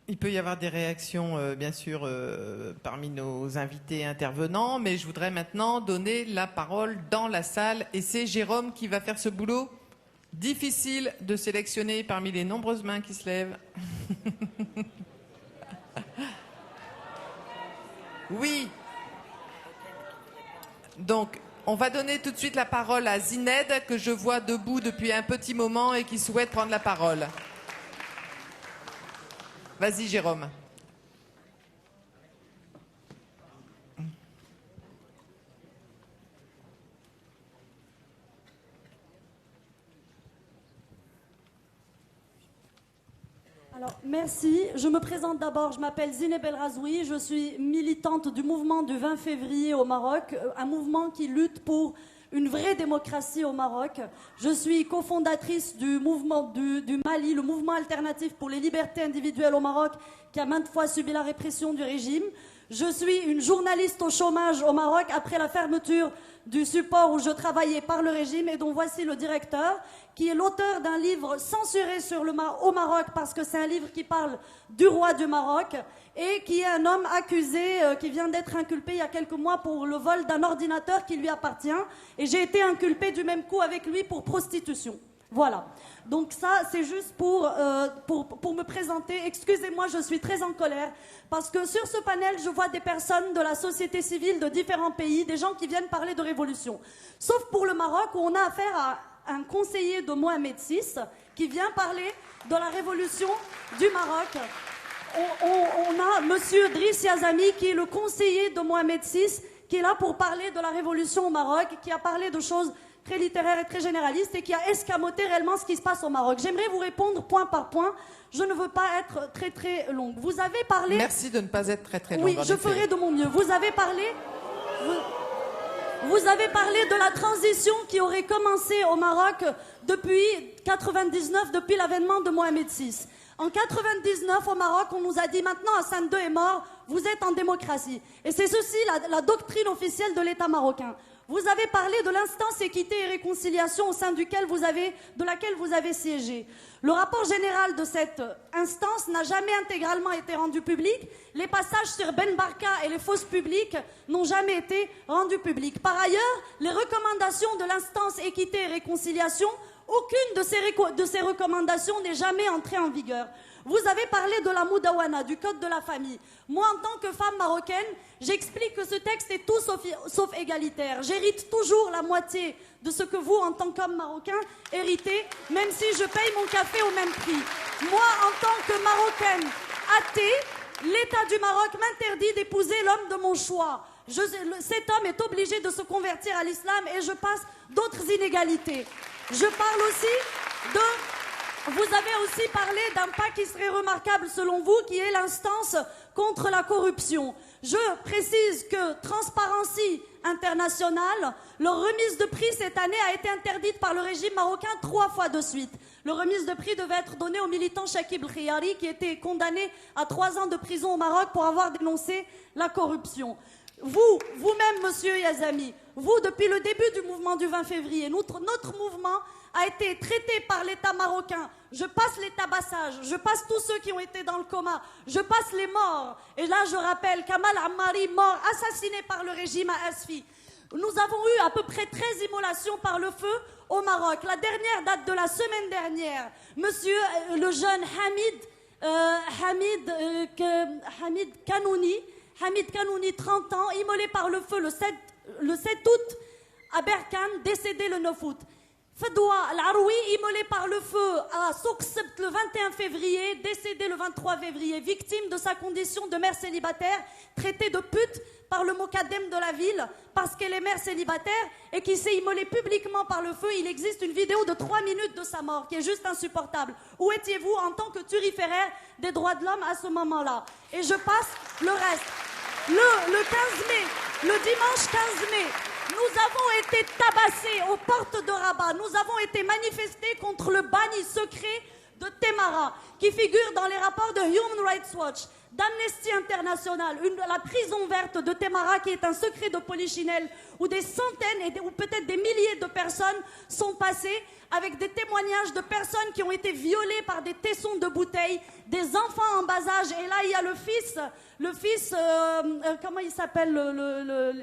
Il peut y avoir des réactions, bien sûr, parmi nos invités intervenants, mais je voudrais maintenant donner la parole dans la salle. Et c'est Jérôme qui va faire ce boulot difficile de sélectionner parmi les nombreuses mains qui se lèvent. Oui. Donc, on va donner tout de suite la parole à Zined, que je vois debout depuis un petit moment et qui souhaite prendre la parole. Vas-y, Jérôme. Alors, merci. Je me présente d'abord. Je m'appelle Zineb El Razoui. Je suis militante du mouvement du 20 février au Maroc, un mouvement qui lutte pour une vraie démocratie au Maroc. Je suis cofondatrice du mouvement du Mali, le mouvement alternatif pour les libertés individuelles au Maroc, qui a maintes fois subi la répression du régime. Je suis une journaliste au chômage au Maroc après la fermeture du support où je travaillais par le régime et dont voici le directeur, qui est l'auteur d'un livre censuré au Maroc parce que c'est un livre qui parle du roi du Maroc et qui est un homme accusé qui vient d'être inculpé il y a quelques mois pour le vol d'un ordinateur qui lui appartient. Et j'ai été inculpée du même coup avec lui pour prostitution. Voilà. Donc ça, c'est juste pour me présenter. Excusez-moi, je suis très en colère parce que sur ce panel, je vois des personnes de la société civile de différents pays, des gens qui viennent parler de révolution. Sauf pour le Maroc où on a affaire à un conseiller de Mohamed VI qui vient parler de la révolution du Maroc. On a monsieur Driss Yazami qui est le conseiller de Mohamed VI qui est là pour parler de la révolution au Maroc, qui a parlé de choses très littéraire et très généraliste et qui a escamoté réellement ce qui se passe au Maroc. J'aimerais vous répondre point par point. Je ne veux pas être très très longue. Vous avez parlé... Merci de ne pas être très très longue. Oui, je ferai de mon mieux. Vous avez parlé... Vous avez parlé de la transition qui aurait commencé au Maroc depuis 99, depuis l'avènement de Mohamed VI. En 99, au Maroc, on nous a dit maintenant Hassan II est mort, vous êtes en démocratie. Et c'est ceci la doctrine officielle de l'État marocain. Vous avez parlé de l'instance équité et réconciliation au sein de laquelle vous avez siégé. Le rapport général de cette instance n'a jamais intégralement été rendu public. Les passages sur Ben Barka et les fosses publiques n'ont jamais été rendus publics. Par ailleurs, les recommandations de l'instance équité et réconciliation, aucune de ces recommandations n'est jamais entrée en vigueur. Vous avez parlé de la Moudawana, du code de la famille. Moi, en tant que femme marocaine, j'explique que ce texte est tout sauf égalitaire. J'hérite toujours la moitié de ce que vous, en tant qu'homme marocain, héritez, même si je paye mon café au même prix. Moi, en tant que marocaine athée, l'État du Maroc m'interdit d'épouser l'homme de mon choix. Cet homme est obligé de se convertir à l'islam et je passe d'autres inégalités. Je parle aussi de... Vous avez aussi parlé d'un pas qui serait remarquable selon vous, qui est l'instance contre la corruption. Je précise que Transparency International, leur remise de prix cette année a été interdite par le régime marocain 3 fois de suite. Le remise de prix devait être donnée au militant Chakib El-Khiyari qui était condamné à 3 ans de prison au Maroc pour avoir dénoncé la corruption. Vous-même, monsieur Yazami, vous, depuis le début du mouvement du 20 février, notre mouvement a été traité par l'État marocain. Je passe les tabassages, je passe tous ceux qui ont été dans le coma, je passe les morts. Et là, je rappelle Kamal Ammari, mort, assassiné par le régime à Asfi. Nous avons eu à peu près 13 immolations par le feu au Maroc. La dernière date de la semaine dernière. Monsieur le jeune Hamid Kanouni, 30 ans, immolé par le feu le 7 août à Berkane, décédé le 9 août. Fadwa Al-Aroui, immolé par le feu à Souq Sebt le 21 février, décédé le 23 février, victime de sa condition de mère célibataire, traitée de pute par le Mokadem de la ville parce qu'elle est mère célibataire et qui s'est immolée publiquement par le feu. Il existe une vidéo de 3 minutes de sa mort qui est juste insupportable. Où étiez-vous en tant que turiféraire des droits de l'homme à ce moment-là? Et je passe le reste. Le 15 mai, le dimanche 15 mai, nous avons été tabassés aux portes de Rabat. Nous avons été manifestés contre le bagne secret de Temara, qui figure dans les rapports de Human Rights Watch. d'Amnesty International, la prison verte de Témara qui est un secret de polichinelle où des centaines ou peut-être des milliers de personnes sont passées avec des témoignages de personnes qui ont été violées par des tessons de bouteilles, des enfants en bas âge. Et là, il y a le fils, comment il s'appelle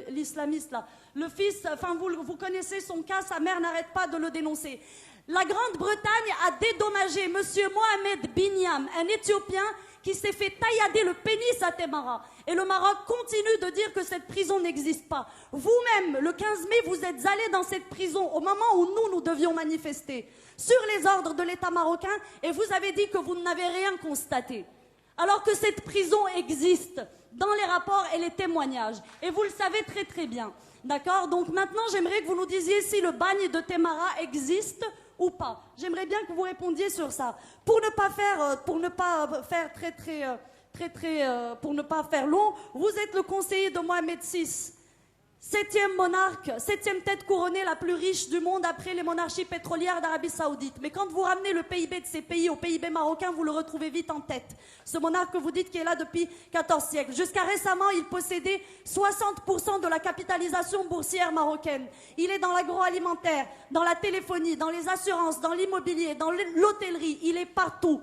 l'islamiste là? Le fils, enfin vous connaissez son cas, sa mère n'arrête pas de le dénoncer. La Grande-Bretagne a dédommagé Monsieur Mohamed Binyam, un Éthiopien qui s'est fait taillader le pénis à Témara. Et le Maroc continue de dire que cette prison n'existe pas. Vous-même, le 15 mai, vous êtes allé dans cette prison au moment où nous devions manifester sur les ordres de l'État marocain et vous avez dit que vous n'avez rien constaté. Alors que cette prison existe dans les rapports et les témoignages. Et vous le savez très très bien. D'accord? Donc maintenant, j'aimerais que vous nous disiez si le bagne de Témara existe ou pas. J'aimerais bien que vous répondiez sur ça. Pour ne pas faire long, vous êtes le conseiller de Mohamed VI, 7e monarque, 7e tête couronnée la plus riche du monde après les monarchies pétrolières d'Arabie Saoudite. Mais quand vous ramenez le PIB de ces pays au PIB marocain, vous le retrouvez vite en tête. Ce monarque que vous dites qui est là depuis 14 siècles. Jusqu'à récemment, il possédait 60% de la capitalisation boursière marocaine. Il est dans l'agroalimentaire, dans la téléphonie, dans les assurances, dans l'immobilier, dans l'hôtellerie. Il est partout.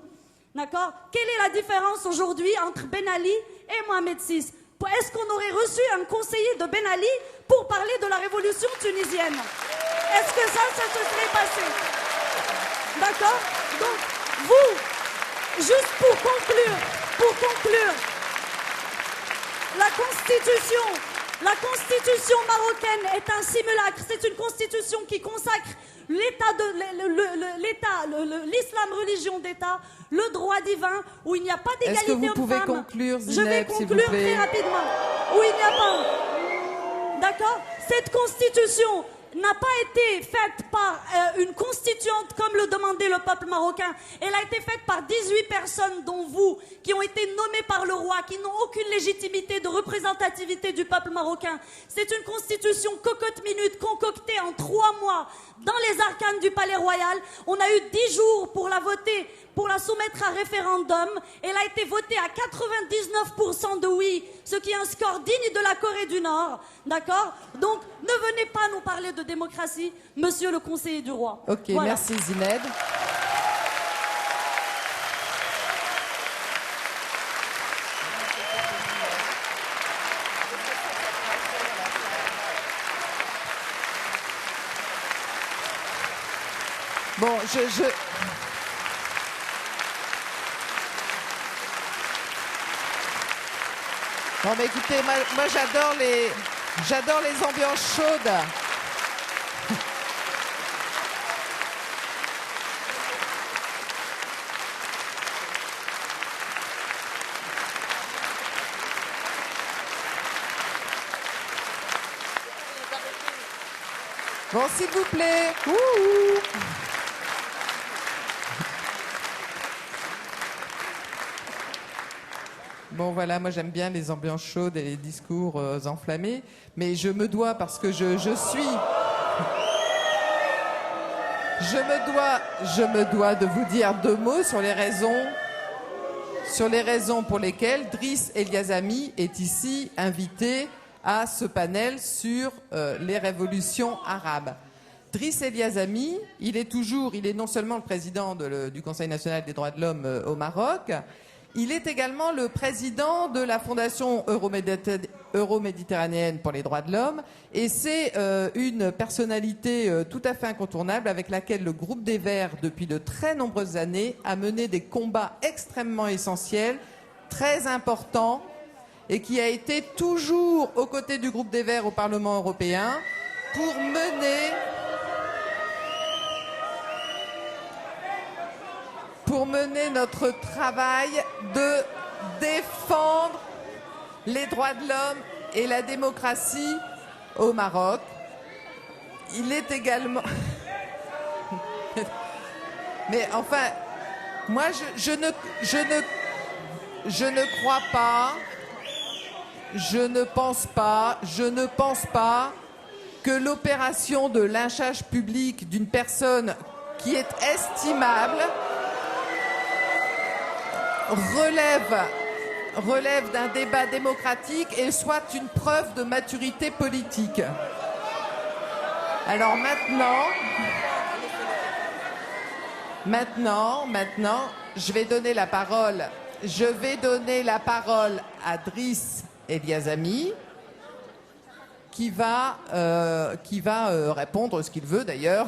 D'accord? Quelle est la différence aujourd'hui entre Ben Ali et Mohamed VI? Est-ce qu'on aurait reçu un conseiller de Ben Ali pour parler de la révolution tunisienne? Est-ce que ça se serait passé? D'accord? Donc, vous, juste pour conclure, la constitution marocaine est un simulacre. C'est une constitution qui consacre l'islam religion d'État, le droit divin, où il n'y a pas d'égalité homme-femme. Est-ce que vous pouvez conclure, Zineb, Je vais conclure très rapidement. Où il n'y a pas. D'accord? Cette constitution n'a pas été faite par une constituante comme le demandait le peuple marocain. Elle a été faite par 18 personnes, dont vous, qui ont été nommées par le roi, qui n'ont aucune légitimité de représentativité du peuple marocain. C'est une constitution cocotte-minute concoctée en 3 mois dans les arcanes du palais royal. On a eu 10 jours pour la voter, pour la soumettre à référendum. Elle a été votée à 99% de oui, ce qui est un score digne de la Corée du Nord. D'accord? Donc, ne venez pas nous parler de démocratie, monsieur le conseiller du roi. Ok, voilà. Merci Zineb. Bon, Non mais écoutez, moi j'adore les ambiances chaudes. Bon, s'il vous plaît. Ouh. Bon voilà, moi j'aime bien les ambiances chaudes et les discours enflammés, mais je me dois, parce que je me dois de vous dire 2 mots sur les raisons pour lesquelles Driss Eliazami est ici invité à ce panel sur les révolutions arabes. Driss Eliazami, il est non seulement le président du Conseil national des droits de l'homme au Maroc, il est également le président de la Fondation euro-méditerranéenne pour les droits de l'homme et c'est une personnalité tout à fait incontournable avec laquelle le groupe des Verts, depuis de très nombreuses années, a mené des combats extrêmement essentiels, très importants, et qui a été toujours aux côtés du groupe des Verts au Parlement européen pour mener notre travail de défendre les droits de l'homme et la démocratie au Maroc. Il est également... Mais enfin, moi je ne crois pas, je ne pense pas que l'opération de lynchage public d'une personne qui est estimable relève d'un débat démocratique et soit une preuve de maturité politique. Alors maintenant, je vais donner la parole. Je vais donner la parole à Driss Eliazami, qui va répondre ce qu'il veut d'ailleurs.